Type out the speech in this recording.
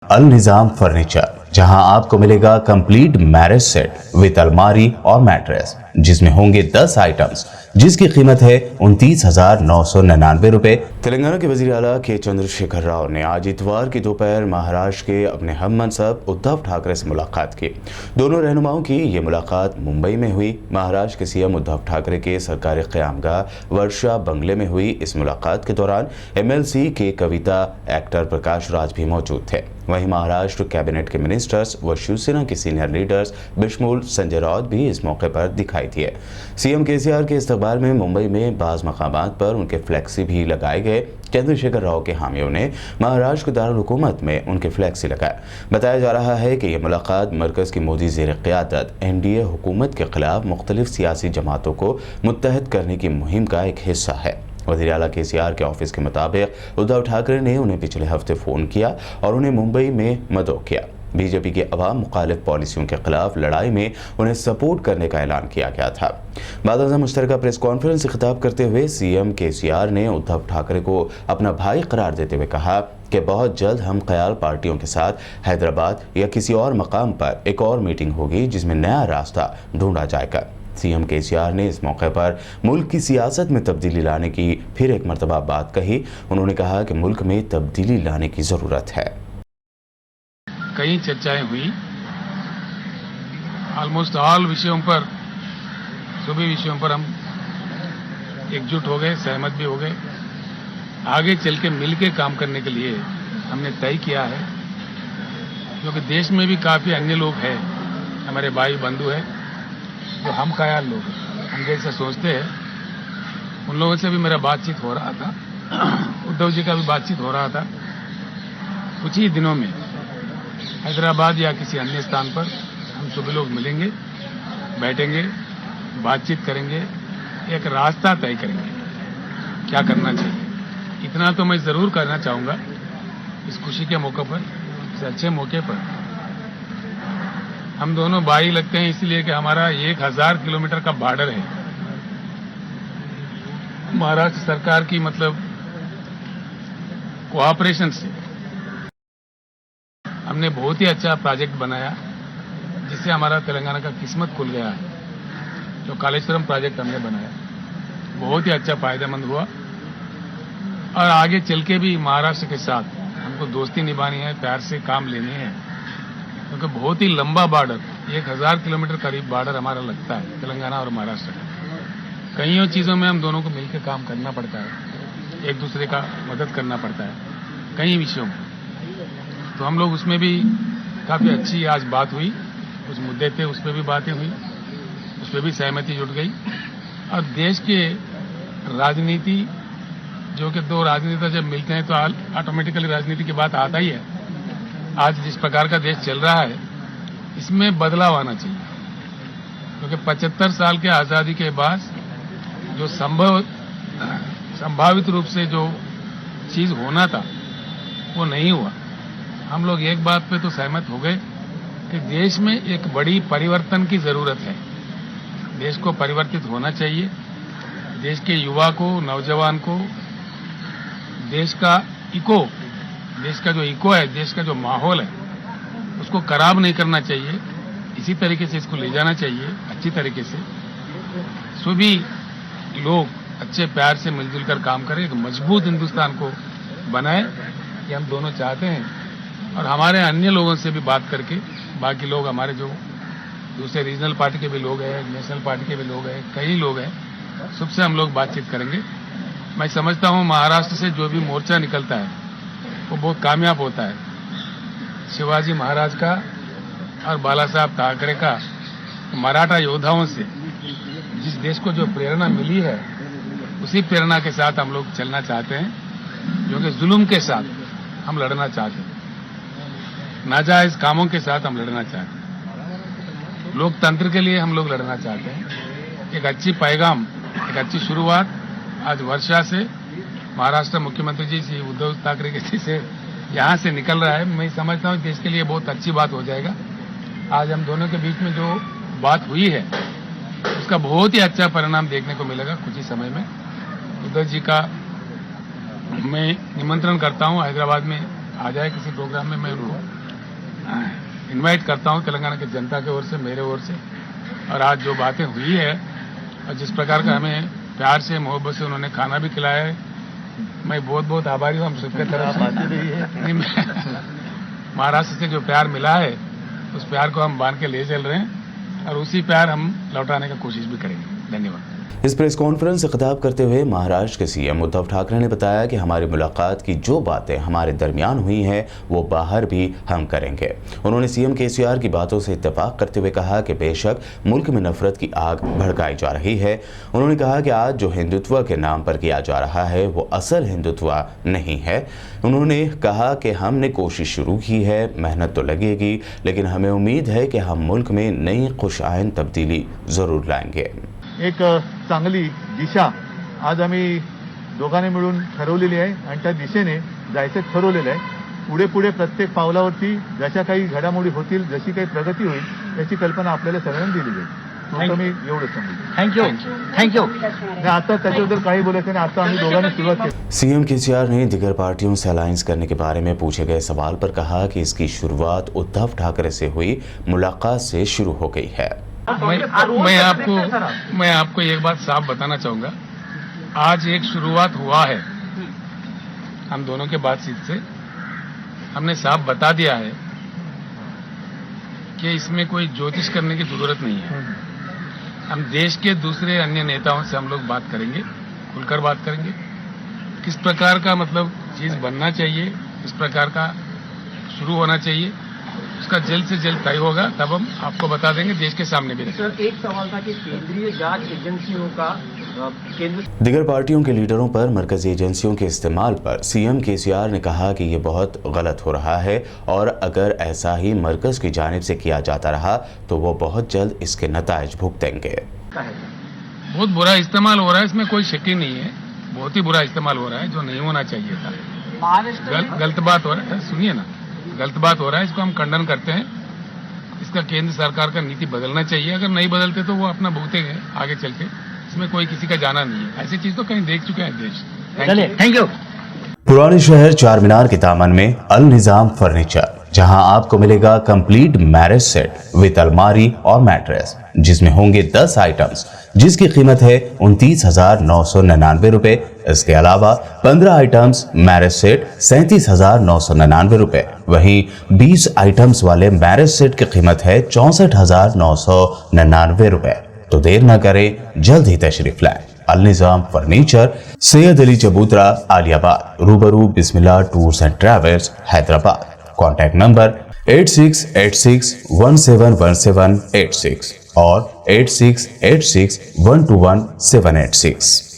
अल निज़ाम furniture, जहां आपको मिलेगा कंप्लीट मैरिज सेट विद अलमारी और मैट्रेस, जिसमें होंगे 10 आइटम्स, जिसकी कीमत है 29,999 रुपए। तेलंगाना के वजीर आला के चंद्रशेखर राव ने आज इतवार की दोपहर महाराष्ट्र के अपने हम मनसब उद्धव ठाकरे से मुलाकात की। दोनों रहनुमाओं की ये मुलाकात मुंबई में हुई। महाराष्ट्र के सीएम उद्धव ठाकरे के सरकारी क़यामगाह वर्षा बंगले में हुई इस मुलाकात के दौरान एमएलसी के कविता एक्टर प्रकाश राज भी मौजूद थे। वहीं महाराष्ट्र कैबिनेट के मिनिस्टर्स व शिवसेना के सीनियर लीडर्स बिशमूल संजय राउत भी इस मौके पर दिखाई दिए। सीएम केसीआर के इस्तकबाल में मुंबई में बाज़ मकामात पर उनके फ्लैक्सी भी लगाए गए। चंद्रशेखर राव के हामियों ने महाराष्ट्र के दारुल हुकूमत में उनके फ्लैक्सी लगाए। बताया जा रहा है कि यह मुलाकात मरकज़ की मोदी ज़ेर क़यादत एनडीए हुकूमत के खिलाफ मुख्तलिफ सियासी जमातों को मुत्तहद करने की मुहिम का एक हिस्सा है। वज़ीर आला केसीआर के ऑफिस के मुताबिक उद्धव ठाकरे ने उन्हें पिछले हफ्ते फ़ोन किया और उन्हें मुंबई में मदऊ किया। बीजेपी के अवाम मुखालिफ पॉलिसियों के खिलाफ लड़ाई में उन्हें सपोर्ट करने का ऐलान किया गया था। बाद मुश्तरका प्रेस कॉन्फ्रेंस से खिताब करते हुए सीएम केसीआर ने उद्धव ठाकरे को अपना भाई करार देते हुए कहा कि बहुत जल्द हम ख्याल पार्टियों के साथ हैदराबाद या किसी और मकाम पर एक और मीटिंग होगी, जिसमें नया रास्ता ढूंढा जाएगा। सीएम केसीआर ने इस मौके पर मुल्क की सियासत में तब्दीली लाने की फिर एक मरतबा बात कही। उन्होंने कहा कि मुल्क में तब्दीली लाने की ज़रूरत है। कई चर्चाएं हुई, ऑलमोस्ट ऑल विषयों पर, सभी विषयों पर हम एकजुट हो गए, सहमत भी हो गए। आगे चल के मिल के काम करने के लिए हमने तय किया है, क्योंकि देश में भी काफ़ी अन्य लोग हैं, हमारे भाई बंधु हैं जो हम ख्याल लोग हैं, हम जैसा सोचते हैं। उन लोगों से भी मेरा बातचीत हो रहा था, उद्धव जी का भी बातचीत हो रहा था। कुछ ही दिनों में हैदराबाद या किसी अन्य स्थान पर हम सभी लोग मिलेंगे, बैठेंगे, बातचीत करेंगे, एक रास्ता तय करेंगे क्या करना चाहिए। इतना तो मैं ज़रूर करना चाहूँगा इस खुशी के मौके पर, इस अच्छे मौके पर। हम दोनों भाई लगते हैं इसलिए कि हमारा 1000 किलोमीटर का बॉर्डर है। महाराष्ट्र सरकार की मतलब कोऑपरेशन से हमने बहुत ही अच्छा प्रोजेक्ट बनाया, जिससे हमारा तेलंगाना का किस्मत खुल गया है। जो कालेश्वरम प्रोजेक्ट हमने बनाया बहुत ही अच्छा फायदेमंद हुआ, और आगे चल के भी महाराष्ट्र के साथ हमको दोस्ती निभानी है, प्यार से काम लेने हैं, क्योंकि बहुत ही लंबा बॉर्डर, 1000 किलोमीटर करीब बॉर्डर हमारा लगता है तेलंगाना और महाराष्ट्र का। कईयों चीज़ों में हम दोनों को मिलकर काम करना पड़ता है, एक दूसरे का मदद करना पड़ता है कई विषयों में। तो हम लोग उसमें भी काफ़ी अच्छी आज बात हुई, कुछ मुद्दे थे उस पर भी बातें हुई, उस पर भी सहमति जुट गई। और देश के राजनीति, जो कि दो राजनीतिज्ञ जब मिलते हैं तो ऑटोमेटिकली राजनीति की बात आता ही है। आज जिस प्रकार का देश चल रहा है, इसमें बदलाव आना चाहिए, क्योंकि 75 साल के आज़ादी के बाद जो संभावित रूप से जो चीज़ होना था वो नहीं हुआ। हम लोग एक बात पे तो सहमत हो गए कि देश में एक बड़ी परिवर्तन की ज़रूरत है। देश को परिवर्तित होना चाहिए। देश के युवा को, नौजवान को, देश का जो इको है, देश का जो माहौल है, उसको खराब नहीं करना चाहिए। इसी तरीके से इसको ले जाना चाहिए अच्छी तरीके से। सभी लोग अच्छे प्यार से मिलजुल कर काम करें, एक मजबूत हिंदुस्तान को बनाए, ये हम दोनों चाहते हैं। और हमारे अन्य लोगों से भी बात करके, बाकी लोग हमारे जो दूसरे रीजनल पार्टी के भी लोग हैं, नेशनल पार्टी के भी लोग हैं, कई लोग हैं, सबसे हम लोग बातचीत करेंगे। मैं समझता हूँ महाराष्ट्र से जो भी मोर्चा निकलता है वो बहुत कामयाब होता है। शिवाजी महाराज का और बाला साहब ठाकरे का मराठा योद्धाओं से जिस देश को जो प्रेरणा मिली है, उसी प्रेरणा के साथ हम लोग चलना चाहते हैं, जो कि जुल्म के साथ हम लड़ना चाहते हैं, नाजायज कामों के साथ हम लड़ना चाहते हैं, लोकतंत्र के लिए हम लोग लड़ना चाहते हैं। एक अच्छी पैगाम, एक अच्छी शुरुआत आज वर्षा से, महाराष्ट्र मुख्यमंत्री जी श्री उद्धव ठाकरे जी से यहाँ से निकल रहा है। मैं समझता हूँ देश के लिए बहुत अच्छी बात हो जाएगा। आज हम दोनों के बीच में जो बात हुई है, उसका बहुत ही अच्छा परिणाम देखने को मिलेगा कुछ ही समय में। उद्धव जी का मैं निमंत्रण करता हूँ हैदराबाद में आ जाए किसी प्रोग्राम में, मैं उनको इनवाइट करता हूँ तेलंगाना की जनता की ओर से, मेरे ओर से। और आज जो बातें हुई है और जिस प्रकार का हमें प्यार से मोहब्बत से उन्होंने खाना भी खिलाया है, मैं बहुत बहुत आभारी हूँ हम सबके तरफ से। महाराष्ट्र से जो प्यार मिला है उस प्यार को हम बांध के ले चल रहे हैं और उसी प्यार हम लौटाने का कोशिश भी करेंगे। धन्यवाद। इस प्रेस कॉन्फ्रेंस से खिताब करते हुए महाराष्ट्र के सीएम उद्धव ठाकरे ने बताया कि हमारी मुलाकात की जो बातें हमारे दरमियान हुई हैं वो बाहर भी हम करेंगे। उन्होंने सीएम केसीआर की बातों से इत्तेफाक करते हुए कहा कि बेशक मुल्क में नफरत की आग भड़काई जा रही है। उन्होंने कहा कि आज जो हिंदुत्व के नाम पर किया जा रहा है वो असल हिंदुत्व नहीं है। उन्होंने कहा कि हमने कोशिश शुरू की है, मेहनत तो लगेगी, लेकिन हमें उम्मीद है कि हम मुल्क में नई खुशआइन तब्दीली ज़रूर लाएंगे। एक चांगली दिशा आज आम्ही दोघांनी मिळून ठरवलेली आहे आणि त्या दिशेने जायचं ठरवलेलं आहे। पुढे पुढे प्रत्येक पावलावरती जशा काही घडामोडी होतील, जशी काही प्रगती होईल याची कल्पना आपल्याला सगळ्यांना दिली जाईल। तो मी एवढंच सांगतो। थँक्यू। आता त्याच्याबद्दल काही बोलायचं नाही, आता आम्ही दोघांनी सुरुवात केली। सीएम केसीआर ने दीगर पार्टियों से अलायंस करने के बारे में पूछे गए सवाल पर कहा कि इसकी शुरुआत उद्धव ठाकरे से हुई मुलाकात से शुरू हो गई है। मैं आपको एक बात साफ बताना चाहूंगा, आज एक शुरुआत हुआ है। हम दोनों के बातचीत से हमने साफ बता दिया है कि इसमें कोई ज्योतिष करने की जरूरत नहीं है। हम देश के दूसरे अन्य नेताओं से हम लोग बात करेंगे, खुलकर बात करेंगे, किस प्रकार का मतलब चीज बनना चाहिए, किस प्रकार का शुरू होना चाहिए, उसका जल्द से जल्द तय होगा, तब हम आपको बता देंगे, देश के सामने भी। सर, एक सवाल था कि केंद्रीय जांच एजेंसियों का केंद्र दीगर पार्टियों के लीडरों पर मरकजी एजेंसियों के इस्तेमाल पर सीएम केसीआर ने कहा कि ये बहुत गलत हो रहा है और अगर ऐसा ही मरकज की जानिब से किया जाता रहा तो वो बहुत जल्द इसके नताइज भुगतेंगे। बहुत बुरा इस्तेमाल हो रहा है, इसमें कोई शक ही नहीं है। बहुत ही बुरा इस्तेमाल हो रहा है जो नहीं होना चाहिए था। गलत बात हो रहा है, सुनिए ना, गलत बात हो रहा है, इसको हम खंडन करते हैं। इसका केंद्र सरकार का नीति बदलना चाहिए, अगर नहीं बदलते तो वो अपना भुगतेंगे आगे चल के। इसमें कोई किसी का जाना नहीं है, ऐसी चीज तो कहीं देख चुके हैं देश। Thank you. पुराने शहर चार मीनार के दामन में अल निजाम फर्नीचर, जहां आपको मिलेगा कंप्लीट मैरिज सेट विद अलमारी और मैट्रेस, जिसमें होंगे 10 आइटम्स जिसकी कीमत है 29,999 रुपए। इसके अलावा 15 आइटम्स मैरिज सेट 37,999 रुपए। वहीं 20 आइटम्स वाले मैरिज सेट की कीमत है 64,999 रुपए। तो देर न करें, जल्द ही तशरीफ लाएं। Al Nizam furniture, Syed Ali Chabutra, Aliabad, Rubaru Bismillah tours and travels, Hyderabad. Contact number 8686171786 और 8686121786।